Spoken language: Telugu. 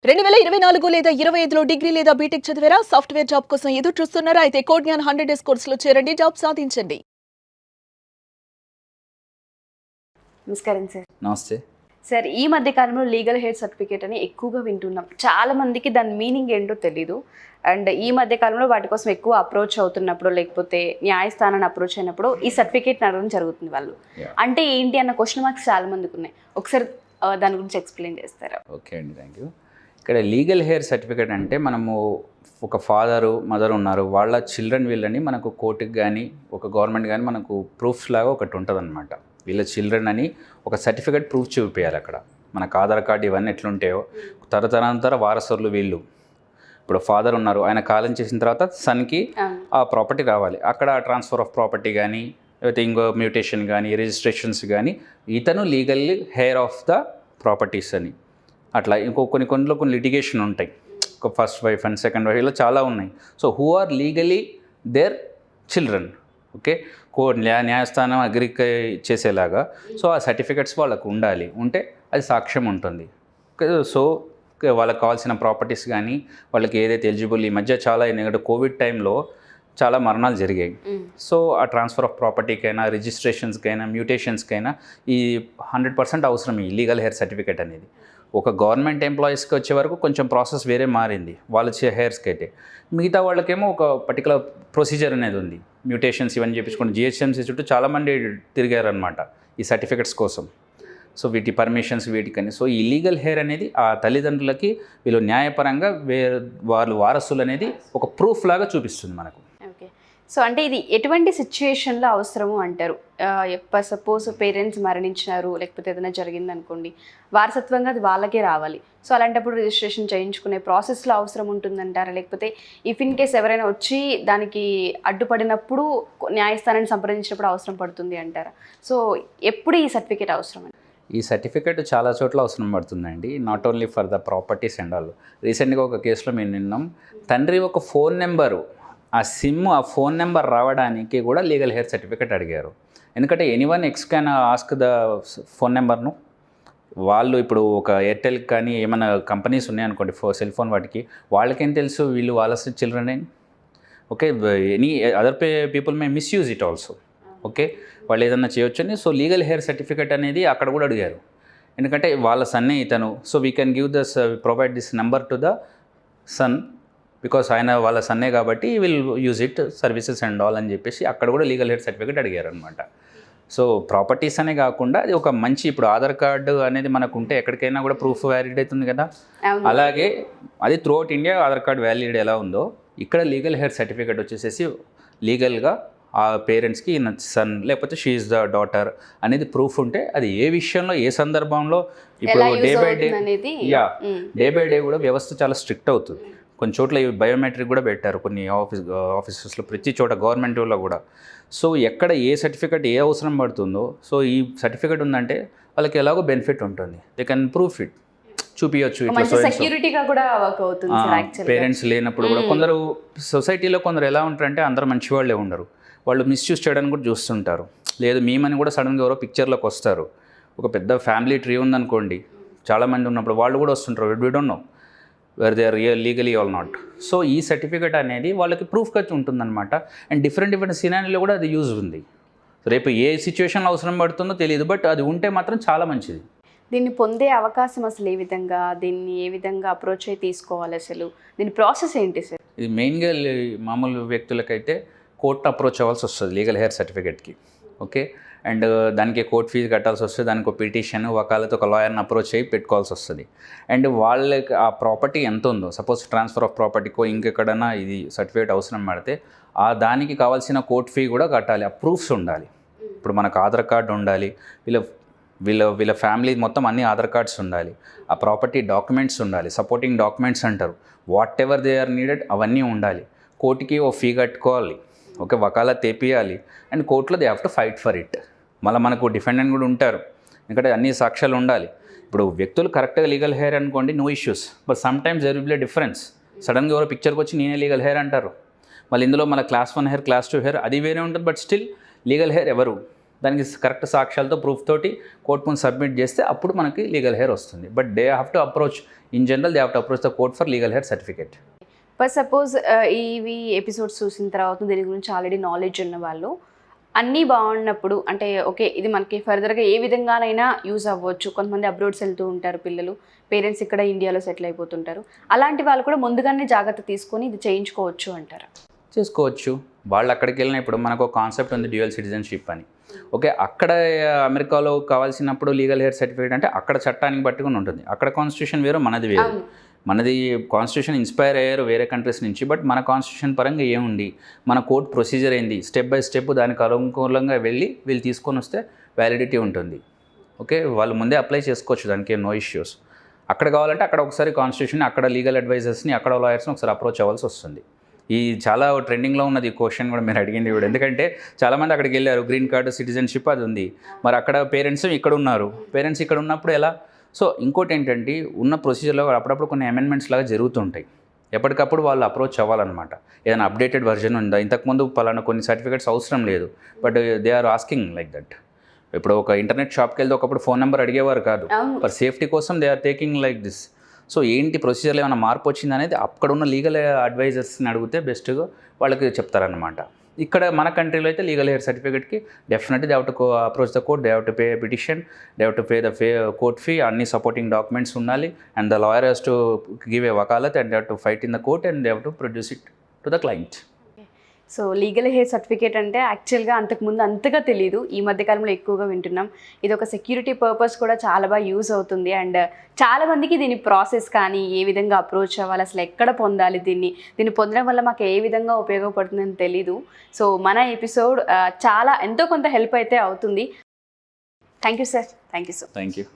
2024 లేదా 25లో డిగ్రీ లేదా బీటెక్ చదివారా? సాఫ్ట్వేర్ జాబ్ కోసం ఎదురు చూస్తున్నారా? అయితే కోడ్ జ్ఞాన్ 100 డేస్ కోర్సులో చేరండి, జాబ్ సాధించండి. నమస్కారం సార్. నమస్తే సార్, ఈ మధ్య కాలంలో లీగల్ హెయిర్ సర్టిఫికేట్ అని ఎక్కువగా వింటున్నాం. చాలా మందికి దాని మీనింగ్ ఏంటో తెలీదు. అండ్ ఈ మధ్య కాలంలో వాటి కోసం ఎక్కువ అప్రోచ్ అవుతున్నప్పుడు, లేకపోతే న్యాయస్థానాన్ని అప్రోచ్ అయినప్పుడు ఈ సర్టిఫికేట్ అడగడం జరుగుతుంది వాళ్ళు. అంటే ఏంటి అన్న క్వశ్చన్ మార్క్స్ చాలా మందికి ఉన్నాయి. ఒకసారి దాని గురించి ఎక్స్ప్లెయిన్ చేస్తారా? ఓకే అండి, థ్యాంక్ యూ. ఇక్కడ లీగల్ హెయిర్ సర్టిఫికేట్ అంటే మనము ఒక ఫాదరు మదర్ ఉన్నారు, వాళ్ళ చిల్డ్రన్ వీళ్ళని మనకు కోర్టుకి కానీ ఒక గవర్నమెంట్ కానీ మనకు ప్రూఫ్స్ లాగా ఒకటి ఉంటుంది అనమాట. వీళ్ళ చిల్డ్రన్ అని ఒక సర్టిఫికేట్ ప్రూఫ్ చూపించాలి. అక్కడ మనకు ఆధార్ కార్డు ఇవన్నీ ఎట్లుంటాయో తరతరాంతర వారసులు వీళ్ళు. ఇప్పుడు ఫాదర్ ఉన్నారు, ఆయన కాలం చేసిన తర్వాత సన్కి ఆ ప్రాపర్టీ రావాలి. అక్కడ ట్రాన్స్ఫర్ ఆఫ్ ప్రాపర్టీ కానీ లేకపోతే ఇంకో మ్యూటేషన్ కానీ రిజిస్ట్రేషన్స్ కానీ ఇతను legally heir of the properties అని అట్లా ఇంకో కొన్ని లిటిగేషన్ ఉంటాయి. ఒక first wife and second wife ఇలా చాలా ఉన్నాయి. So who are legally their children, okay, న్యాయస్థానం అగ్రి చేసేలాగా. సో ఆ సర్టిఫికెట్స్ వాళ్ళకు ఉంటే అది సాక్ష్యం ఉంటుంది. సో వాళ్ళకి కావాల్సిన ప్రాపర్టీస్ కానీ వాళ్ళకి ఏదైతే ఎలిజిబుల్, ఈ మధ్య చాలా ఎందుకంటే కోవిడ్ టైంలో చాలా మరణాలు జరిగాయి. సో ఆ ట్రాన్స్ఫర్ ఆఫ్ ప్రాపర్టీకైనా రిజిస్ట్రేషన్స్కైనా మ్యూటేషన్స్కైనా ఈ 100% అవసరం ఈ లీగల్ హెయిర్ సర్టిఫికేట్ అనేది. ఒక గవర్నమెంట్ ఎంప్లాయీస్కి వచ్చే వరకు కొంచెం ప్రాసెస్ వేరే మారింది వాళ్ళ హెయిర్స్కి అయితే. మిగతా వాళ్ళకేమో ఒక పర్టికులర్ ప్రొసీజర్ అనేది ఉంది. మ్యూటేషన్స్ ఇవన్నీ చేయించుకుని జిహెచ్ఎంసీ చుట్టూ చాలామంది తిరిగారనమాట ఈ సర్టిఫికెట్స్ కోసం. సో వీటి పర్మిషన్స్ వీటికని. సో ఈ లీగల్ హెయిర్ అనేది ఆ తల్లిదండ్రులకి వీళ్ళు న్యాయపరంగా వాళ్ళు వారసులు అనేది ఒక ప్రూఫ్ లాగా చూపిస్తుంది మనకు. ఓకే, సో అంటే ఇది ఎటువంటి సిచ్యుయేషన్లో అవసరము అంటారు? సపోజ్ పేరెంట్స్ మరణించినారు, లేకపోతే ఏదైనా జరిగింది అనుకోండి, వారసత్వంగా అది వాళ్ళకే రావాలి. సో అలాంటప్పుడు రిజిస్ట్రేషన్ చేయించుకునే ప్రాసెస్లో అవసరం ఉంటుందంటారా? లేకపోతే ఇఫ్ ఇన్ కేస్ ఎవరైనా వచ్చి దానికి అడ్డుపడినప్పుడు న్యాయస్థానాన్ని సంప్రదించినప్పుడు అవసరం పడుతుంది అంటారా? సో ఎప్పుడు ఈ సర్టిఫికేట్ అవసరం? ఈ సర్టిఫికేట్ చాలా చోట్ల అవసరం పడుతుందండి, not only for the properties and all. రీసెంట్గా ఒక కేసులో మేము విన్నాం, తండ్రి ఒక ఫోన్ నెంబరు, ఆ ఫోన్ నెంబర్ రావడానికి కూడా లీగల్ హెయిర్ సర్టిఫికేట్ అడిగారు. ఎందుకంటే anyone X can ask the phone నెంబర్ను. వాళ్ళు ఇప్పుడు ఒక ఎయిర్టెల్కి కానీ ఏమైనా కంపెనీస్ ఉన్నాయనుకోండి సెల్ ఫోన్, వాటికి వాళ్ళకేం తెలుసు వీళ్ళు వాళ్ళ చిల్డ్రన్ అని. Okay, any other people may misuse it also. Okay, వాళ్ళు ఏదన్నా చేయొచ్చని. సో లీగల్ హెయిర్ సర్టిఫికేట్ అనేది అక్కడ కూడా అడిగారు. ఎందుకంటే వాళ్ళ సన్నే ఇతను. So we can give provide this number to the son because ఆయన వాళ్ళ సన్నే కాబట్టి will use it services and all అని చెప్పేసి అక్కడ కూడా లీగల్ హెయిర్ సర్టిఫికేట్ అడిగారు అనమాట. సో ప్రాపర్టీస్ అనే కాకుండా అది ఒక మంచి, ఇప్పుడు ఆధార్ కార్డు అనేది మనకు ఉంటే ఎక్కడికైనా కూడా ప్రూఫ్ వ్యాలిడ్ అవుతుంది కదా, అలాగే అది throughout India Aadhaar card valid ఎలా ఉందో ఇక్కడ లీగల్ హెయిర్ సర్టిఫికేట్ వచ్చేసేసి లీగల్గా ఆ పేరెంట్స్కి ఈయన సన్ లేకపోతే షీ ఈజ్ ద డాటర్ అనేది ప్రూఫ్ ఉంటే అది ఏ విషయంలో ఏ సందర్భంలో ఇప్పుడు డే బై డే కూడా వ్యవస్థ చాలా స్ట్రిక్ట్ అవుతుంది. కొన్ని చోట్ల బయోమెట్రిక్ కూడా పెట్టారు కొన్ని ఆఫీసెస్లో, ప్రతి చోట గవర్నమెంట్లో కూడా. సో ఎక్కడ ఏ సర్టిఫికేట్ ఏ అవసరం పడుతుందో, సో ఈ సర్టిఫికేట్ ఉందంటే వాళ్ళకి ఎలాగో బెనిఫిట్ ఉంటుంది, దే కెన్ ప్రూఫ్ ఇట్, చూపించచ్చు. పేరెంట్స్ లేనప్పుడు కూడా కొందరు సొసైటీలో కొందరు ఎలా ఉంటారంటే అందరూ మంచి వాళ్ళే ఉండరు, వాళ్ళు మిస్యూజ్ చేయడానికి కూడా చూస్తుంటారు. లేదు మేమని కూడా సడన్గా ఎవరో పిక్చర్లోకి వస్తారు. ఒక పెద్ద ఫ్యామిలీ ట్రీ ఉందనుకోండి, చాలామంది ఉన్నప్పుడు వాళ్ళు కూడా వస్తుంటారు, we don't know where they are legally all not. So ఈ సర్టిఫికేట్ అనేది వాళ్ళకి ప్రూఫ్గా ఉంటుందన్నమాట. అండ్ డిఫరెంట్ సినారీలో కూడా అది యూజ్ ఉంది. రేపు ఏ సిచ్యువేషన్లో అవసరం పడుతుందో తెలియదు, బట్ అది ఉంటే మాత్రం చాలా మంచిది. దీన్ని పొందే అవకాశం అసలు దీన్ని ఏ విధంగా అప్రోచ్ అయ్యి తీసుకోవాలి, అసలు దీని ప్రాసెస్ ఏంటి సార్? ఇది మెయిన్గా మామూలు వ్యక్తులకైతే కోర్ట్ అప్రోచ్ అవ్వాల్సి వస్తుంది లీగల్ హెయిర్ సర్టిఫికేట్కి. ఓకే, అండ్ దానికి కోర్ట్ ఫీజు కట్టాల్సి వస్తుంది, దానికి ఒక పిటిషన్ వకాలతో ఒక లాయర్ని అప్రోచ్ అయ్యి పెట్టుకోవాల్సి వస్తుంది. అండ్ వాళ్ళకి ఆ ప్రాపర్టీ ఎంత ఉందో, సపోజ్ ట్రాన్స్ఫర్ ఆఫ్ ప్రాపర్టీకో ఇంకెక్కడైనా ఇది సర్టిఫికేట్ అవసరం పడితే ఆ దానికి కావాల్సిన కోర్ట్ ఫీ కూడా కట్టాలి. ఆ ప్రూఫ్స్ ఉండాలి. ఇప్పుడు మనకు ఆధార్ కార్డు ఉండాలి, వీళ్ళ ఫ్యామిలీ మొత్తం అన్ని ఆధార్ కార్డ్స్ ఉండాలి, ఆ ప్రాపర్టీ డాక్యుమెంట్స్ ఉండాలి, సపోర్టింగ్ డాక్యుమెంట్స్ అంటారు, whatever they are needed అవన్నీ ఉండాలి. కోర్టుకి ఓ ఫీ కట్టుకోవాలి, ఓకే, వకాలా తెపియాలి, అండ్ కోర్టులో they have to fight for it. మళ్ళీ మనకు డిఫెండెంట్ కూడా ఉంటారు, ఎందుకంటే అన్ని సాక్ష్యాలు ఉండాలి. ఇప్పుడు వ్యక్తులు కరెక్ట్గా లీగల్ హెయిర్ అనుకోండి, no issues, but sometimes there will be difference. సడన్గా ఎవరో పిక్చర్కి వచ్చి నేనే లీగల్ హెయిర్ అంటారు, మళ్ళీ ఇందులో మన క్లాస్ 1 హెయిర్ క్లాస్ 2 హెయిర్ అది వేరే ఉంటుంది, బట్ స్టిల్ లీగల్ హెయిర్ ఎవరు దానికి కరెక్ట్ సాక్ష్యాలతో ప్రూఫ్ తోటి కోర్టు ముందు సబ్మిట్ చేస్తే అప్పుడు మనకి లీగల్ హెయిర్ వస్తుంది. But they have to approach in general they have to approach the court for legal heir certificate. But suppose ఇవి ఎపిసోడ్స్ చూసిన తర్వాత దీని గురించి ఆల్రెడీ నాలెడ్జ్ ఉన్న వాళ్ళు అన్నీ బాగున్నప్పుడు అంటే ఓకే ఇది మనకి ఫర్దర్గా ఏ విధంగానైనా యూజ్ అవ్వచ్చు. కొంతమంది అబ్రోడ్స్ వెళ్తూ ఉంటారు పిల్లలు, పేరెంట్స్ ఇక్కడ ఇండియాలో సెటిల్ అయిపోతుంటారు. అలాంటి వాళ్ళు కూడా ముందుగానే జాగ్రత్త తీసుకొని ఇది చేయించుకోవచ్చు అంటారు. చేసుకోవచ్చు. వాళ్ళు అక్కడికి వెళ్ళిన ఇప్పుడు మనకు ఒక కాన్సెప్ట్ ఉంది డ్యూయల్ సిటిజన్షిప్ అని. ఓకే, అక్కడ అమెరికాలో కావాల్సినప్పుడు లీగల్ హెయిర్ సర్టిఫికేట్ అంటే అక్కడ చట్టానికి పట్టుకుని ఉంటుంది. అక్కడ కాన్స్టిట్యూషన్ వేరు, మనది వేరు. మనది కాన్స్టిట్యూషన్ ఇన్స్పైర్ అయ్యారు వేరే కంట్రీస్ నుంచి, బట్ మన కాన్స్టిట్యూషన్ పరంగా ఏముంది, మన కోర్ట్ ప్రొసీజర్ ఏంది, స్టెప్ బై స్టెప్ దానికి అనుకూలంగా వెళ్ళి వీళ్ళు తీసుకొని వస్తే వ్యాలిడిటీ ఉంటుంది. ఓకే, వాళ్ళు ముందే అప్లై చేసుకోవచ్చు, దానికి నో ఇష్యూస్. అక్కడ కావాలంటే అక్కడ ఒకసారి కాన్స్టిట్యూషన్, అక్కడ లీగల్ అడ్వైజర్స్ని, అక్కడ లాయర్స్ని ఒకసారి అప్రోచ్ అవ్వాల్సి వస్తుంది. ఈ చాలా ట్రెండింగ్లో ఉన్నది ఈ క్వశ్చన్ కూడా మీరు అడిగింది కూడా. ఎందుకంటే చాలామంది అక్కడికి వెళ్ళారు, గ్రీన్ కార్డు సిటిజన్షిప్ అది ఉంది, మరి అక్కడ పేరెంట్స్ ఇక్కడ ఉన్నారు, పేరెంట్స్ ఇక్కడ ఉన్నప్పుడు ఎలా? సో ఇంకోటి ఏంటంటే ఉన్న ప్రొసీజర్లో అప్పుడప్పుడు కొన్ని అమెండ్మెంట్స్ లాగా జరుగుతుంటాయి. ఎప్పటికప్పుడు వాళ్ళు అప్రోచ్ అవ్వాలన్నమాట. ఏదైనా అప్డేటెడ్ వర్జన్ ఉందా, ఇంతకుముందు పలానా కొన్ని సర్టిఫికేట్స్ అవసరం లేదు, but they are asking like that. ఇప్పుడు ఒక ఇంటర్నెట్ షాప్కి వెళ్తే ఒకప్పుడు ఫోన్ నెంబర్ అడిగేవారు కాదు, ఫర్ సేఫ్టీ కోసం they are taking like this. So ఏంటి ప్రొసీజర్లో ఏమైనా మార్పు వచ్చింది అనేది అక్కడ ఉన్న లీగల్ అడ్వైజర్స్ని అడిగితే బెస్ట్గా వాళ్ళకి చెప్తారనమాట. ఇక్కడ మన కంట్రీలో అయితే లీగల్ హెయిర్ సర్టిఫికేట్కి definitely they have to approach the court, they have to pay petition, they have to pay the court fee, అన్ని సపోర్టింగ్ డాక్యుమెంట్స్ ఉండాలి, and the lawyer has to give a vakalat and they have to fight in the court and they have to produce it to the client. So legal heir certificate అంటే యాక్చువల్గా అంతకుముందు అంతగా తెలియదు, ఈ మధ్యకాలంలో ఎక్కువగా వింటున్నాం. ఇది ఒక సెక్యూరిటీ పర్పస్ కూడా చాలా బాగా యూజ్ అవుతుంది. అండ్ చాలామందికి దీని ప్రాసెస్ కానీ ఏ విధంగా అప్రోచ్ అవ్వాలి, అసలు ఎక్కడ పొందాలి, దీన్ని పొందడం వల్ల మాకు ఏ విధంగా ఉపయోగపడుతుందని తెలీదు. సో మన ఎపిసోడ్ చాలా ఎంతో కొంత హెల్ప్ అయితే అవుతుంది. Thank you sir. Thank you so. Thank you.